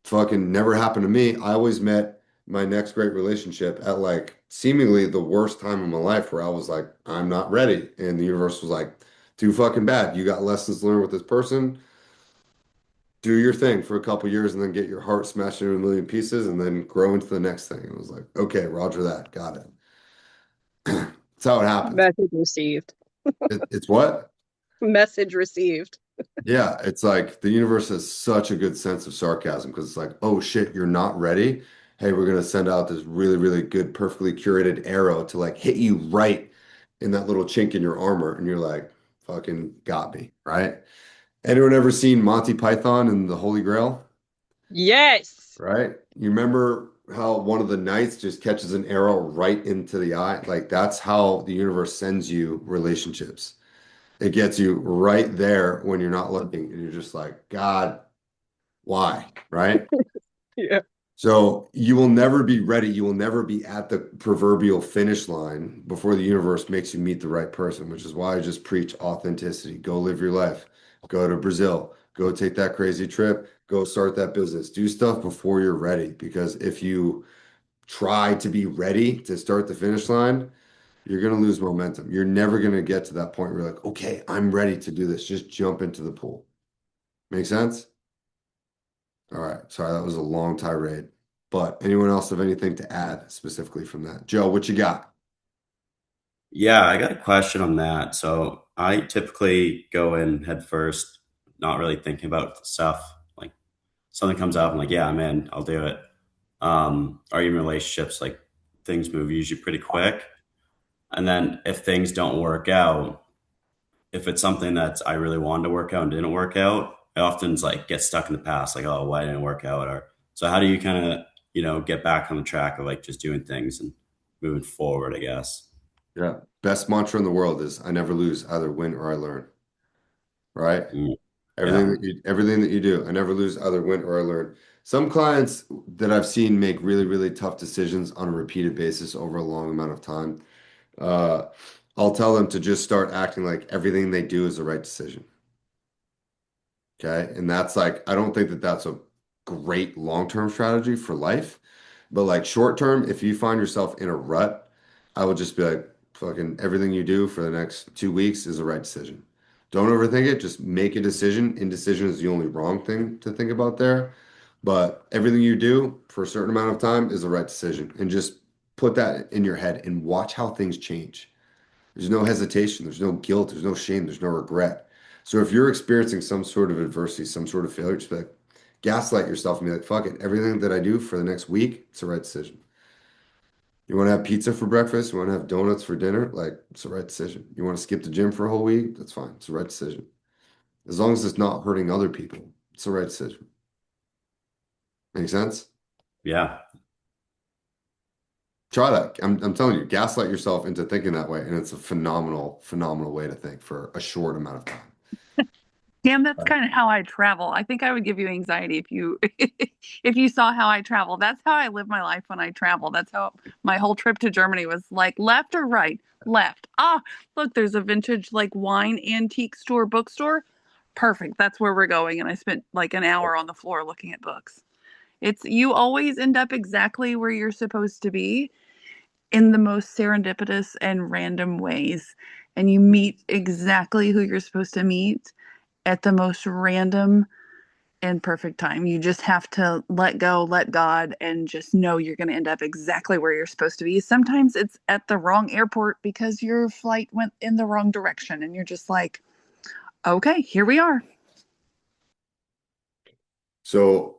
Fucking never happened to me. I always met my next great relationship at like seemingly the worst time of my life where I was like, I'm not ready. And the universe was like, too fucking bad. You got lessons learned with this person. Do your thing for a couple years and then get your heart smashed into a million pieces and then grow into the next thing. And it was like, okay, Roger that. Got it. That's how it happens.
Message received.
It's what?
Message received.
Yeah, it's like the universe has such a good sense of sarcasm because it's like, oh shit, you're not ready. Hey, we're gonna send out this really, really good, perfectly curated arrow to like hit you right in that little chink in your armor. And you're like, fucking got me, right? Anyone ever seen Monty Python and the Holy Grail?
Yes.
Right? You remember how one of the knights just catches an arrow right into the eye? Like that's how the universe sends you relationships. It gets you right there when you're not looking, and you're just like, God Why? Right?
Yeah.
So you will never be ready. You will never be at the proverbial finish line before the universe makes you meet the right person, which is why I just preach authenticity. Go live your life. Go to Brazil. Go take that crazy trip. Go start that business. Do stuff before you're ready. Because if you try to be ready to start the finish line, you're going to lose momentum. You're never going to get to that point where you're like, okay, I'm ready to do this. Just jump into the pool. Make sense? All right. Sorry, that was a long tirade. But anyone else have anything to add specifically from that? Joe, what you got?
Yeah, I got a question on that. So I typically go in head first, not really thinking about stuff. Like something comes up, I'm like, yeah, I'm in, I'll do it. Are you in relationships, like things move usually pretty quick. And then if things don't work out, if it's something that I really wanted to work out and didn't work out, I often like get stuck in the past, like, oh, why didn't it work out? Or so how do you kind of, get back on the track of like just doing things and moving forward, I guess.
Yeah. Best mantra in the world is I never lose, either win or I learn. Right?
Mm,
Everything
yeah.
that you do, I never lose, either win or I learn. Some clients that I've seen make really, really tough decisions on a repeated basis over a long amount of time. Uh, I'll tell them to just start acting like everything they do is the right decision. Okay. And that's like, I don't think that that's a great long-term strategy for life. But like short term, if you find yourself in a rut, I would just be like, fucking everything you do for the next 2 weeks is the right decision. Don't overthink it. Just make a decision. Indecision is the only wrong thing to think about there. But everything you do for a certain amount of time is the right decision. And just put that in your head and watch how things change. There's no hesitation, there's no guilt, there's no shame, there's no regret. So if you're experiencing some sort of adversity, some sort of failure, just be like, gaslight yourself and be like, fuck it, everything that I do for the next week, it's the right decision. You want to have pizza for breakfast, you want to have donuts for dinner, like it's the right decision. You want to skip the gym for a whole week, that's fine, it's the right decision. As long as it's not hurting other people, it's the right decision. Make sense?
Yeah.
Try that. I'm telling you, gaslight yourself into thinking that way, and it's a phenomenal, phenomenal way to think for a short amount of time.
Cam, that's kind of how I travel. I think I would give you anxiety if you if you saw how I travel. That's how I live my life when I travel. That's how my whole trip to Germany was like left or right? Left. Ah, look, there's a vintage like wine antique store, bookstore. Perfect. That's where we're going. And I spent like an hour on the floor looking at books. It's you always end up exactly where you're supposed to be in the most serendipitous and random ways. And you meet exactly who you're supposed to meet at the most random and perfect time. You just have to let go, let God, and just know you're going to end up exactly where you're supposed to be. Sometimes it's at the wrong airport because your flight went in the wrong direction, and you're just like, okay, here we are.
So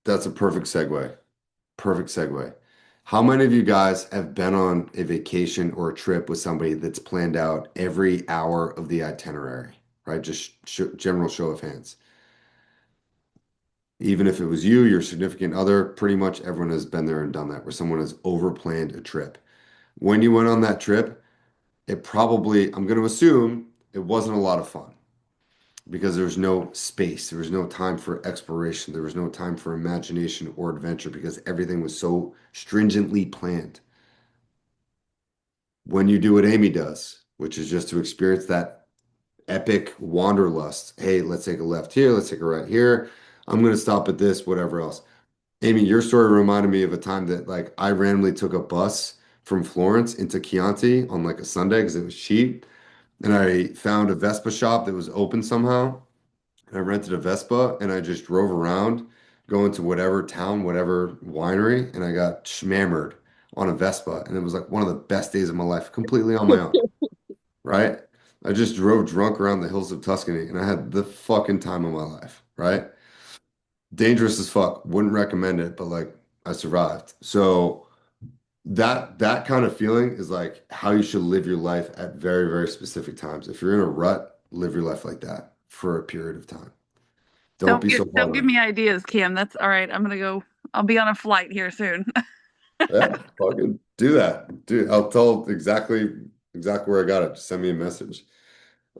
that's a perfect segue. Perfect segue. How many of you guys have been on a vacation or a trip with somebody that's planned out every hour of the itinerary, right? Just general show of hands. Even if it was you, your significant other, pretty much everyone has been there and done that, where someone has overplanned a trip. When you went on that trip, it probably, I'm going to assume it wasn't a lot of fun because there was no space, there was no time for exploration, there was no time for imagination or adventure because everything was so stringently planned. When you do what Amy does, which is just to experience that epic wanderlust. Hey, let's take a left here, let's take a right here. I'm going to stop at this, whatever else. Amy, your story reminded me of a time that like I randomly took a bus from Florence into Chianti on like a Sunday because it was cheap. And I found a Vespa shop that was open somehow. And I rented a Vespa and I just drove around, going to whatever town, whatever winery, and I got schmammered on a Vespa. And it was like one of the best days of my life, completely on my own, right? I just drove drunk around the hills of Tuscany and I had the fucking time of my life, right? Dangerous as fuck. Wouldn't recommend it, but like I survived. So that kind of feeling is like how you should live your life at very, very specific times. If you're in a rut, live your life like that for a period of time. Don't be so hard
Don't
on
give
it.
me ideas, Cam. That's all right. I'm gonna go. I'll be on a flight here soon.
Yeah, fucking do that. Dude, I'll tell exactly where I got it. Just send me a message.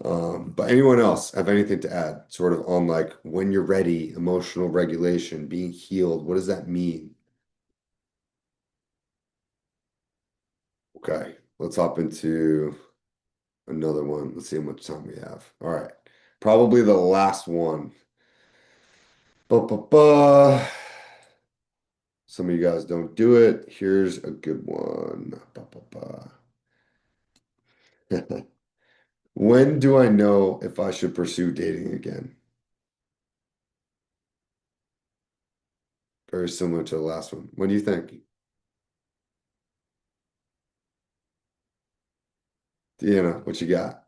But anyone else have anything to add, sort of on like when you're ready, emotional regulation, being healed? What does that mean? Okay, let's hop into another one. Let's see how much time we have. All right, probably the last one. Ba-ba-ba. Some of you guys don't do it. Here's a good one. Ba-ba-ba. When do I know if I should pursue dating again? Very similar to the last one. What do you think? Deanna, what you got?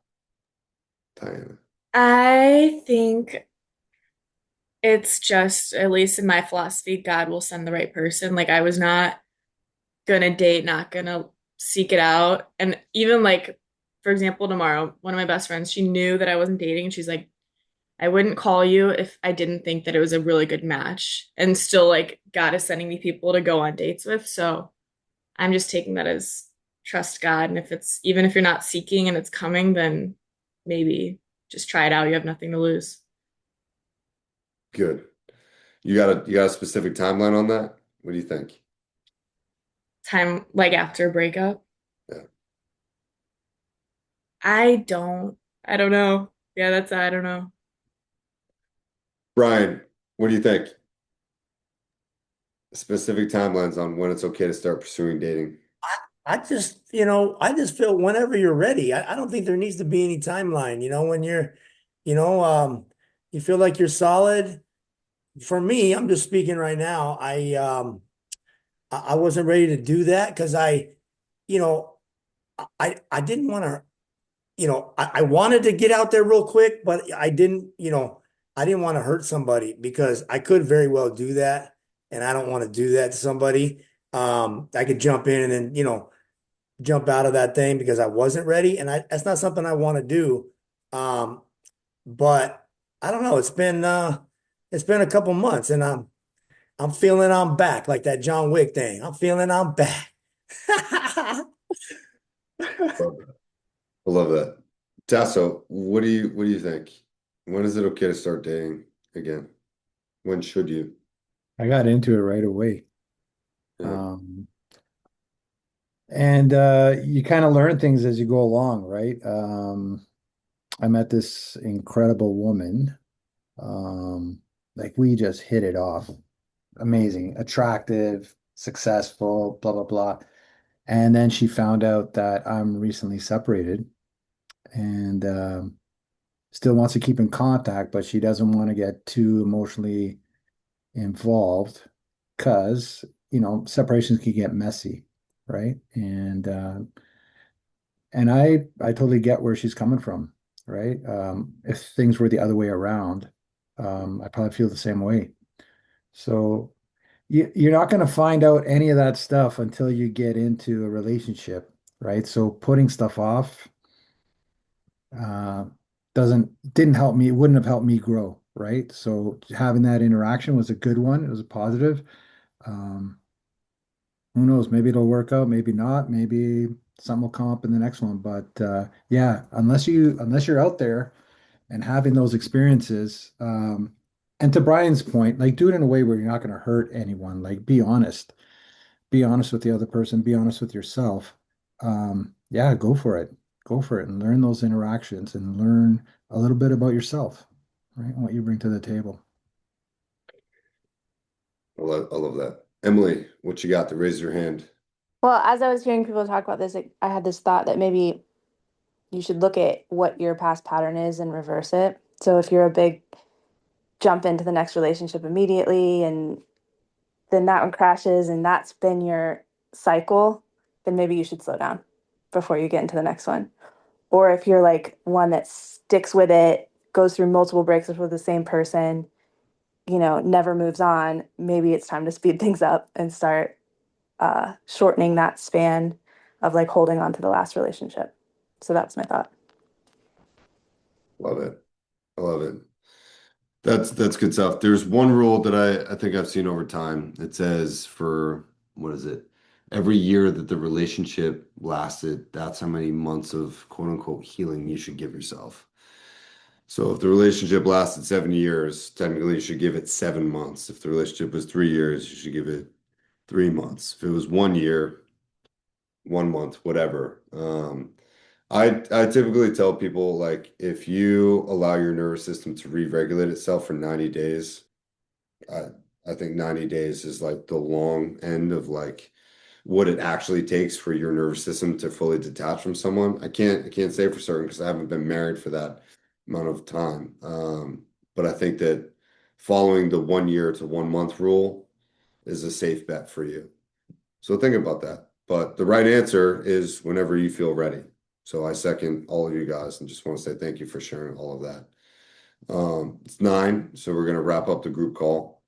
Diana.
I think it's just, at least in my philosophy, God will send the right person. Like, I was not gonna date, not gonna seek it out. And even like, for example, tomorrow, one of my best friends, she knew that I wasn't dating, and she's like, I wouldn't call you if I didn't think that it was a really good match. And still, like, God is sending me people to go on dates with. So I'm just taking that as trust God. And if it's, even if you're not seeking and it's coming, then maybe just try it out. You have nothing to lose.
Good. You got a specific timeline on that? What do you think?
Time, like after a breakup.
Yeah.
I don't know. Yeah, I don't know.
Brian, what do you think? Specific timelines on when it's okay to start pursuing dating.
I just, I just feel whenever you're ready. I don't think there needs to be any timeline, when you're, you know, um, you feel like you're solid. For me, I'm just speaking right now. I wasn't ready to do that because you know, I didn't want to, I wanted to get out there real quick, but I didn't want to hurt somebody because I could very well do that. And I don't want to do that to somebody. I could jump in and then, jump out of that thing because I wasn't ready. And that's not something I want to do. Um, but I don't know. It's been a couple months and I'm feeling I'm back, like that John Wick thing. I'm feeling I'm back.
Love that. I love that. Tasso, what do you think? When is it okay to start dating again? When should you?
I got into it right away.
Yeah.
And you kind of learn things as you go along, right? I met this incredible woman. Like we just hit it off. Amazing, attractive, successful, blah, blah, blah. And then she found out that I'm recently separated and still wants to keep in contact, but she doesn't want to get too emotionally involved because, separations can get messy, right? And I totally get where she's coming from, right? If things were the other way around, I probably feel the same way. So you're not going to find out any of that stuff until you get into a relationship, right? So putting stuff off uh, didn't help me. It wouldn't have helped me grow, right? So having that interaction was a good one. It was a positive. Um, who knows? Maybe it'll work out. Maybe not. Maybe something will come up in the next one. But yeah, unless you're out there and having those experiences, and to Brian's point, like do it in a way where you're not going to hurt anyone. Like be honest. Be honest with the other person. Be honest with yourself. Yeah, go for it. Go for it and learn those interactions and learn a little bit about yourself, right? And what you bring to the table.
I love that. Emily, what you got to raise your hand?
Well, as I was hearing people talk about this, I had this thought that maybe you should look at what your past pattern is and reverse it. So if you're a big jump into the next relationship immediately and then that one crashes and that's been your cycle, then maybe you should slow down before you get into the next one. Or if you're like one that sticks with it, goes through multiple breakups with the same person, never moves on, maybe it's time to speed things up and start shortening that span of like holding on to the last relationship. So that's my thought.
Love it. I love it. That's good stuff. There's one rule that I think I've seen over time. It says for what is it? Every year that the relationship lasted, that's how many months of quote unquote healing you should give yourself. So if the relationship lasted 7 years, technically you should give it 7 months. If the relationship was 3 years, you should give it 3 months. If it was 1 year, 1 month, whatever. I typically tell people, like, if you allow your nervous system to re-regulate itself for 90 days, I think 90 days is like the long end of like what it actually takes for your nervous system to fully detach from someone. I can't say for certain because I haven't been married for that amount of time. But I think that following the 1 year to 1 month rule is a safe bet for you. So think about that. But the right answer is whenever you feel ready. So I second all of you guys and just want to say thank you for sharing all of that. It's 9, so we're gonna wrap up the group call.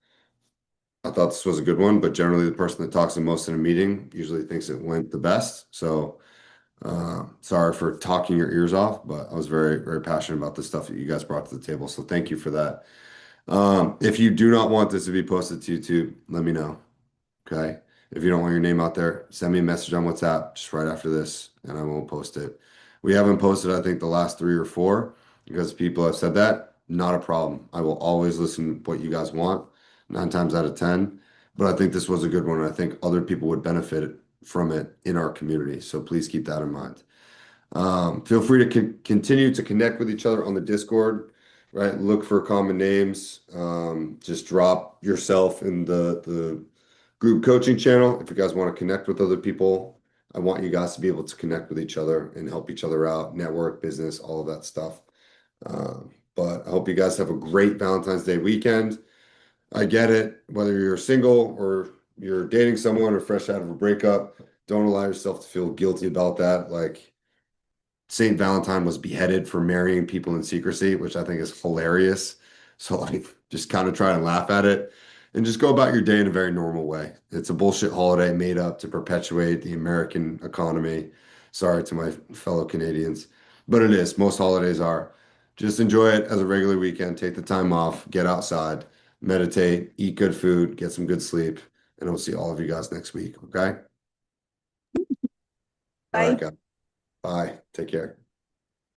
I thought this was a good one, but generally the person that talks the most in a meeting usually thinks it went the best. So sorry for talking your ears off, but I was very, very passionate about the stuff that you guys brought to the table. So thank you for that. If you do not want this to be posted to YouTube, let me know. Okay. If you don't want your name out there, send me a message on WhatsApp just right after this, and I won't post it. We haven't posted, I think, the last 3 or 4 because people have said that. Not a problem. I will always listen to what you guys want, 9 times out of 10. But I think this was a good one, and I think other people would benefit from it in our community. So please keep that in mind. Feel free to continue to connect with each other on the Discord, right? Look for common names. Just drop yourself in the group coaching channel. If you guys want to connect with other people, I want you guys to be able to connect with each other and help each other out, network, business, all of that stuff. But I hope you guys have a great Valentine's Day weekend. I get it, whether you're single or you're dating someone or fresh out of a breakup, don't allow yourself to feel guilty about that. Like, Saint Valentine was beheaded for marrying people in secrecy, which I think is hilarious. So like, just kind of try and laugh at it and just go about your day in a very normal way. It's a bullshit holiday made up to perpetuate the American economy. Sorry to my fellow Canadians, but it is. Most holidays are. Just enjoy it as a regular weekend. Take the time off, get outside, meditate, eat good food, get some good sleep, and I'll see all of you guys next week. Okay? All right,
Bye.
guys. Bye. Take care.